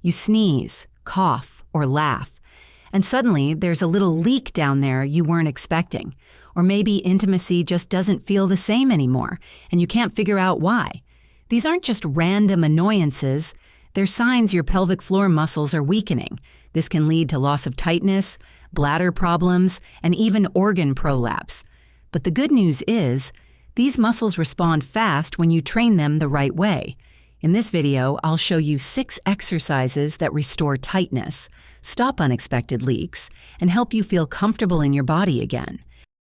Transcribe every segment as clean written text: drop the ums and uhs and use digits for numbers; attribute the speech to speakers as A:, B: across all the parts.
A: You sneeze, cough, or laugh, and suddenly there's a little leak down there you weren't expecting. Or maybe intimacy just doesn't feel the same anymore, and you can't figure out why. These aren't just random annoyances, they're signs your pelvic floor muscles are weakening. This can lead to loss of tightness, bladder problems, and even organ prolapse. But the good news is, these muscles respond fast when you train them the right way. In this video, I'll show you 6 exercises that restore tightness, stop unexpected leaks, and help you feel comfortable in your body again.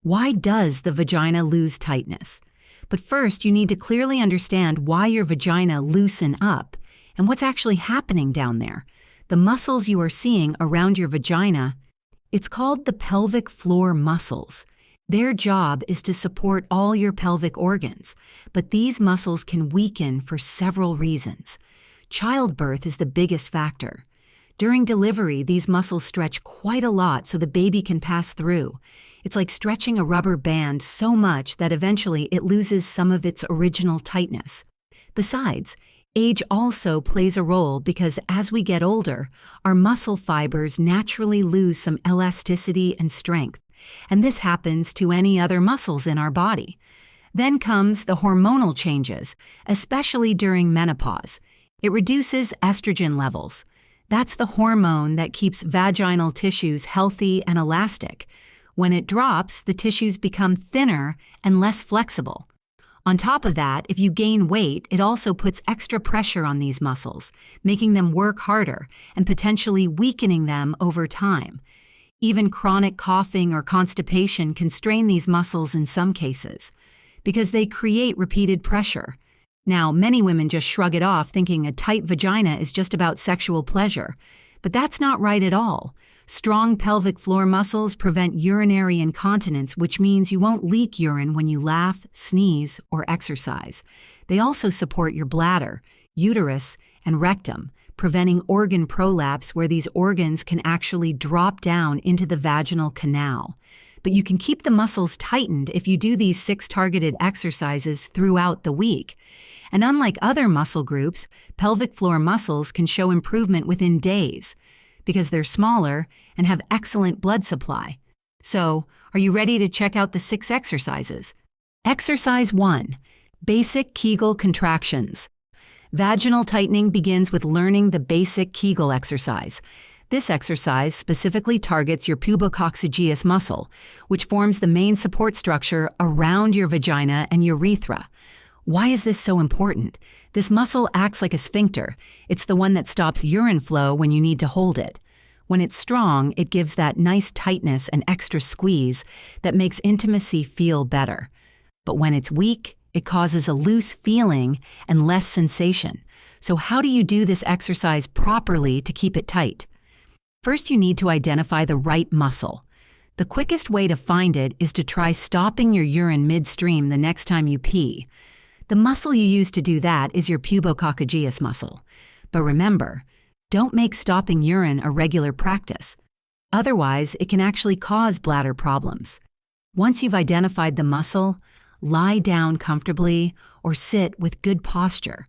A: Why does the vagina lose tightness? But first, you need to clearly understand why your vagina loosen up and what's actually happening down there. The muscles you are seeing around your vagina, it's called the pelvic floor muscles. Their job is to support all your pelvic organs, but these muscles can weaken for several reasons. Childbirth is the biggest factor. During delivery, these muscles stretch quite a lot so the baby can pass through. It's like stretching a rubber band so much that eventually it loses some of its original tightness. Besides, age also plays a role because as we get older, our muscle fibers naturally lose some elasticity and strength, and this happens to any other muscles in our body. Then comes the hormonal changes, especially during menopause. It reduces estrogen levels. That's the hormone that keeps vaginal tissues healthy and elastic. When it drops, the tissues become thinner and less flexible. On top of that, if you gain weight, it also puts extra pressure on these muscles, making them work harder and potentially weakening them over time. Even chronic coughing or constipation can strain these muscles in some cases, because they create repeated pressure. Now, many women just shrug it off thinking a tight vagina is just about sexual pleasure, but that's not right at all. Strong pelvic floor muscles prevent urinary incontinence, which means you won't leak urine when you laugh, sneeze, or exercise. They also support your bladder, uterus, and rectum, preventing organ prolapse where these organs can actually drop down into the vaginal canal. But you can keep the muscles tightened if you do these 6 targeted exercises throughout the week. And unlike other muscle groups, pelvic floor muscles can show improvement within days, because they're smaller and have excellent blood supply. So, are you ready to check out the 6 exercises? Exercise 1. Basic Kegel contractions. Vaginal tightening begins with learning the basic Kegel exercise. This exercise specifically targets your pubococcygeus muscle, which forms the main support structure around your vagina and urethra. Why is this so important? This muscle acts like a sphincter. It's the one that stops urine flow when you need to hold it. When it's strong, it gives that nice tightness and extra squeeze that makes intimacy feel better. But when it's weak, it causes a loose feeling and less sensation. So how do you do this exercise properly to keep it tight? First, you need to identify the right muscle. The quickest way to find it is to try stopping your urine midstream the next time you pee. The muscle you use to do that is your pubococcygeus muscle. But remember, don't make stopping urine a regular practice. Otherwise, it can actually cause bladder problems. Once you've identified the muscle, lie down comfortably or sit with good posture.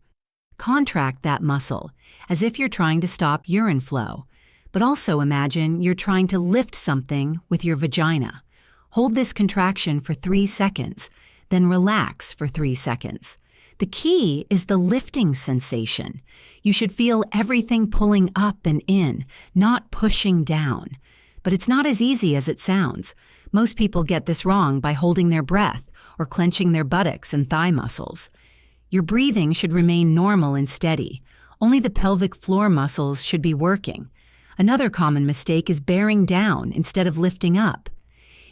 A: Contract that muscle as if you're trying to stop urine flow, but also imagine you're trying to lift something with your vagina. Hold this contraction for 3 seconds, then relax for 3 seconds. The key is the lifting sensation. You should feel everything pulling up and in, not pushing down. But it's not as easy as it sounds. Most people get this wrong by holding their breath or clenching their buttocks and thigh muscles. Your breathing should remain normal and steady. Only the pelvic floor muscles should be working. Another common mistake is bearing down instead of lifting up.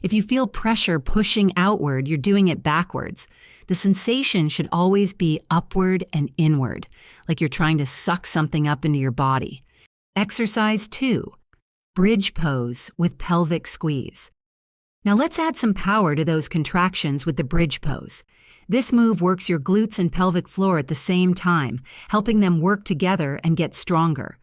A: If you feel pressure pushing outward, you're doing it backwards. The sensation should always be upward and inward, like you're trying to suck something up into your body. Exercise 2. Bridge pose with pelvic squeeze. Now let's add some power to those contractions with the bridge pose. This move works your glutes and pelvic floor at the same time, helping them work together and get stronger.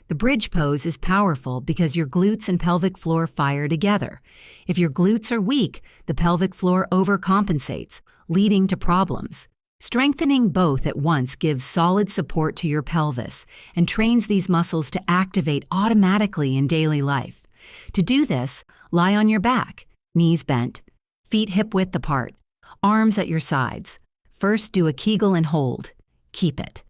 A: The bridge pose is powerful because your glutes and pelvic floor fire together. If your glutes are weak, the pelvic floor overcompensates, leading to problems. Strengthening both at once gives solid support to your pelvis and trains these muscles to activate automatically in daily life. To do this, lie on your back, knees bent, feet hip-width apart, arms at your sides. First, do a Kegel and hold. Keep it.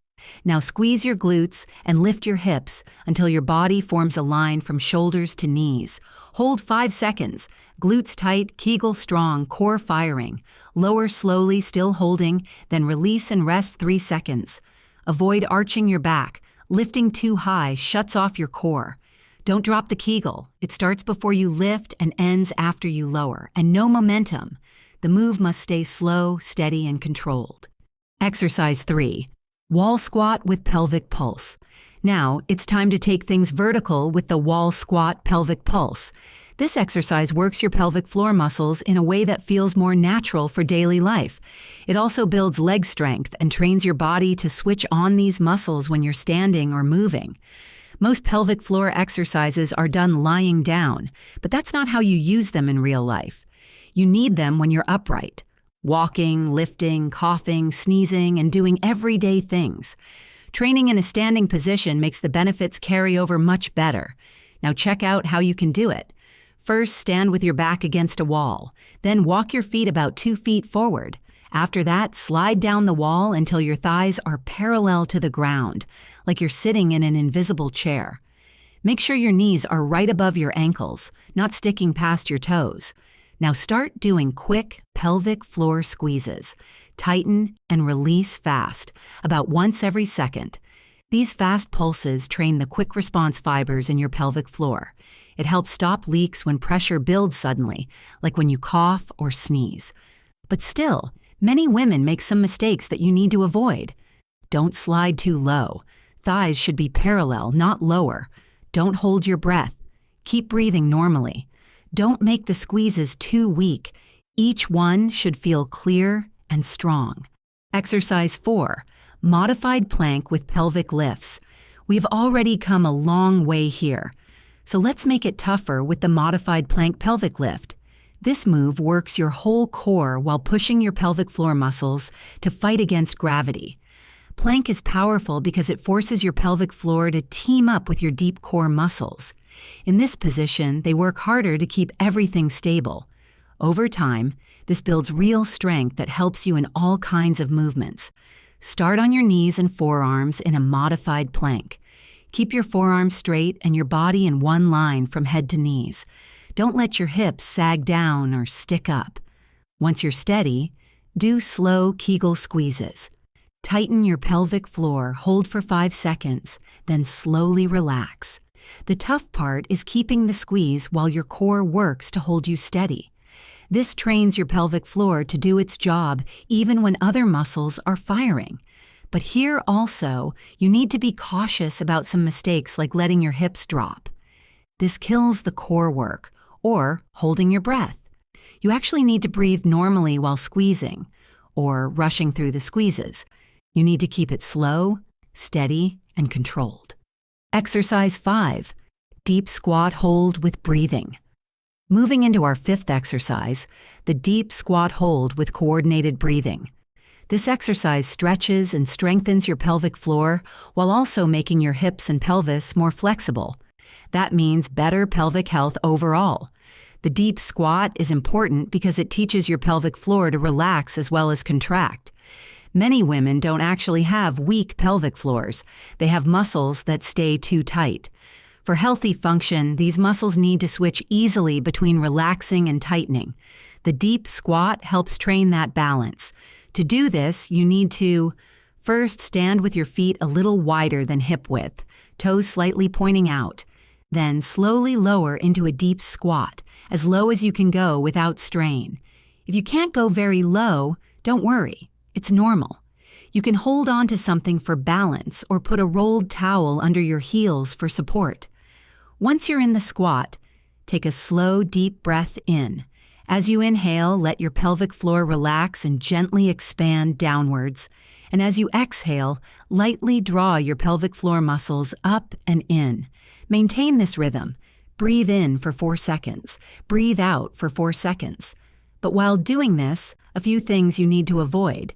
A: Now squeeze your glutes and lift your hips until your body forms a line from shoulders to knees. Hold 5 seconds. Glutes tight, Kegel strong, core firing. Lower slowly, still holding, then release and rest 3 seconds. Avoid arching your back. Lifting too high shuts off your core. Don't drop the Kegel. It starts before you lift and ends after you lower, and no momentum. The move must stay slow, steady, and controlled. Exercise 3. Wall squat with pelvic pulse. Now, it's time to take things vertical with the wall squat pelvic pulse. This exercise works your pelvic floor muscles in a way that feels more natural for daily life. It also builds leg strength and trains your body to switch on these muscles when you're standing or moving. Most pelvic floor exercises are done lying down, but that's not how you use them in real life. You need them when you're upright, walking, lifting, coughing, sneezing, and doing everyday things. Training in a standing position makes the benefits carry over much better. Now check out how you can do it. First, stand with your back against a wall. Then walk your feet about 2 feet forward. After that, slide down the wall until your thighs are parallel to the ground, like you're sitting in an invisible chair. Make sure your knees are right above your ankles, not sticking past your toes. Now start doing quick pelvic floor squeezes. Tighten and release fast, about once every second. These fast pulses train the quick response fibers in your pelvic floor. It helps stop leaks when pressure builds suddenly, like when you cough or sneeze. But still, many women make some mistakes that you need to avoid. Don't slide too low. Thighs should be parallel, not lower. Don't hold your breath. Keep breathing normally. Don't make the squeezes too weak. Each one should feel clear and strong. Exercise 4. Modified plank with pelvic lifts. We've already come a long way here. So let's make it tougher with the modified plank pelvic lift. This move works your whole core while pushing your pelvic floor muscles to fight against gravity. Plank is powerful because it forces your pelvic floor to team up with your deep core muscles. In this position, they work harder to keep everything stable. Over time, this builds real strength that helps you in all kinds of movements. Start on your knees and forearms in a modified plank. Keep your forearms straight and your body in one line from head to knees. Don't let your hips sag down or stick up. Once you're steady, do slow Kegel squeezes. Tighten your pelvic floor, hold for 5 seconds, then slowly relax. The tough part is keeping the squeeze while your core works to hold you steady. This trains your pelvic floor to do its job even when other muscles are firing. But here also, you need to be cautious about some mistakes like letting your hips drop. This kills the core work, or holding your breath. You actually need to breathe normally while squeezing, or rushing through the squeezes. You need to keep it slow, steady, and controlled. Exercise 5. Deep squat hold with breathing. Moving into our 5th exercise, the deep squat hold with coordinated breathing. This exercise stretches and strengthens your pelvic floor while also making your hips and pelvis more flexible. That means better pelvic health overall. The deep squat is important because it teaches your pelvic floor to relax as well as contract. Many women don't actually have weak pelvic floors. They have muscles that stay too tight. For healthy function, these muscles need to switch easily between relaxing and tightening. The deep squat helps train that balance. To do this, you need to first stand with your feet a little wider than hip width, toes slightly pointing out. Then slowly lower into a deep squat, as low as you can go without strain. If you can't go very low, don't worry. It's normal. You can hold on to something for balance or put a rolled towel under your heels for support. Once you're in the squat, take a slow, deep breath in. As you inhale, let your pelvic floor relax and gently expand downwards. And as you exhale, lightly draw your pelvic floor muscles up and in. Maintain this rhythm. Breathe in for 4 seconds. Breathe out for 4 seconds. But while doing this, a few things you need to avoid.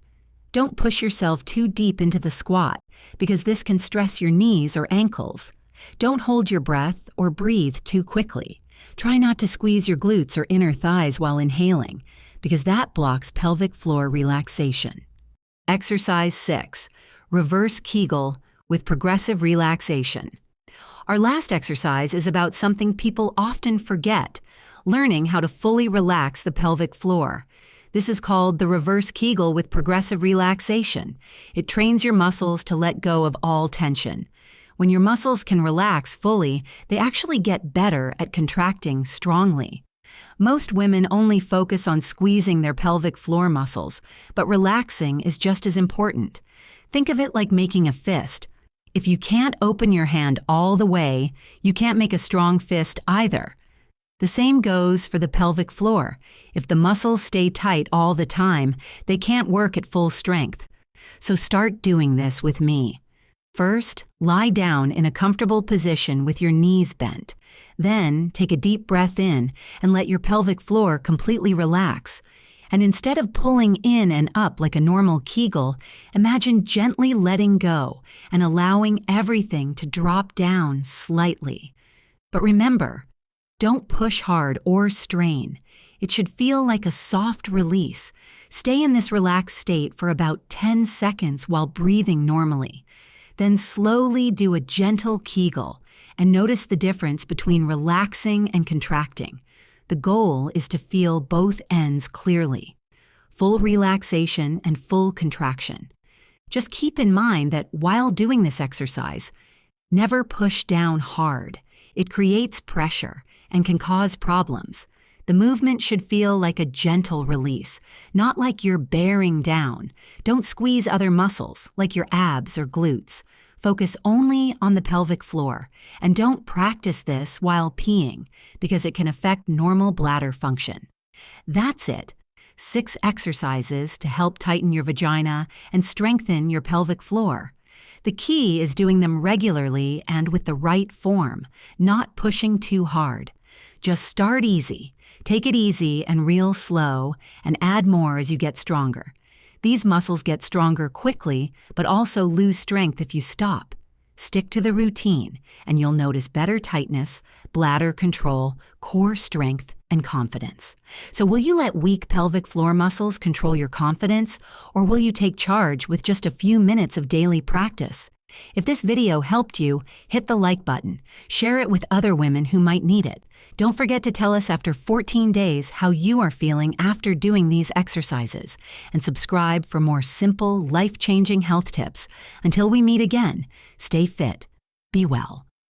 A: Don't push yourself too deep into the squat, because this can stress your knees or ankles. Don't hold your breath or breathe too quickly. Try not to squeeze your glutes or inner thighs while inhaling, because that blocks pelvic floor relaxation. Exercise 6. Reverse Kegel with progressive relaxation. Our last exercise is about something people often forget: learning how to fully relax the pelvic floor. This is called the reverse Kegel with progressive relaxation. It trains your muscles to let go of all tension. When your muscles can relax fully, they actually get better at contracting strongly. Most women only focus on squeezing their pelvic floor muscles, but relaxing is just as important. Think of it like making a fist. If you can't open your hand all the way, you can't make a strong fist either. The same goes for the pelvic floor. If the muscles stay tight all the time, they can't work at full strength. So start doing this with me. First, lie down in a comfortable position with your knees bent. Then, take a deep breath in and let your pelvic floor completely relax. And instead of pulling in and up like a normal Kegel, imagine gently letting go and allowing everything to drop down slightly. But remember, don't push hard or strain. It should feel like a soft release. Stay in this relaxed state for about 10 seconds while breathing normally. Then slowly do a gentle Kegel and notice the difference between relaxing and contracting. The goal is to feel both ends clearly: full relaxation and full contraction. Just keep in mind that while doing this exercise, never push down hard. It creates pressure and can cause problems. The movement should feel like a gentle release, not like you're bearing down. Don't squeeze other muscles, like your abs or glutes. Focus only on the pelvic floor, and don't practice this while peeing, because it can affect normal bladder function. That's it. 6 exercises to help tighten your vagina and strengthen your pelvic floor. The key is doing them regularly and with the right form, not pushing too hard. Just start easy. Take it easy and real slow, and add more as you get stronger. These muscles get stronger quickly, but also lose strength if you stop. Stick to the routine, and you'll notice better tightness, bladder control, core strength, and confidence. So will you let weak pelvic floor muscles control your confidence, or will you take charge with just a few minutes of daily practice? If this video helped you, hit the like button. Share it with other women who might need it. Don't forget to tell us after 14 days how you are feeling after doing these exercises. And subscribe for more simple, life-changing health tips. Until we meet again, stay fit, be well.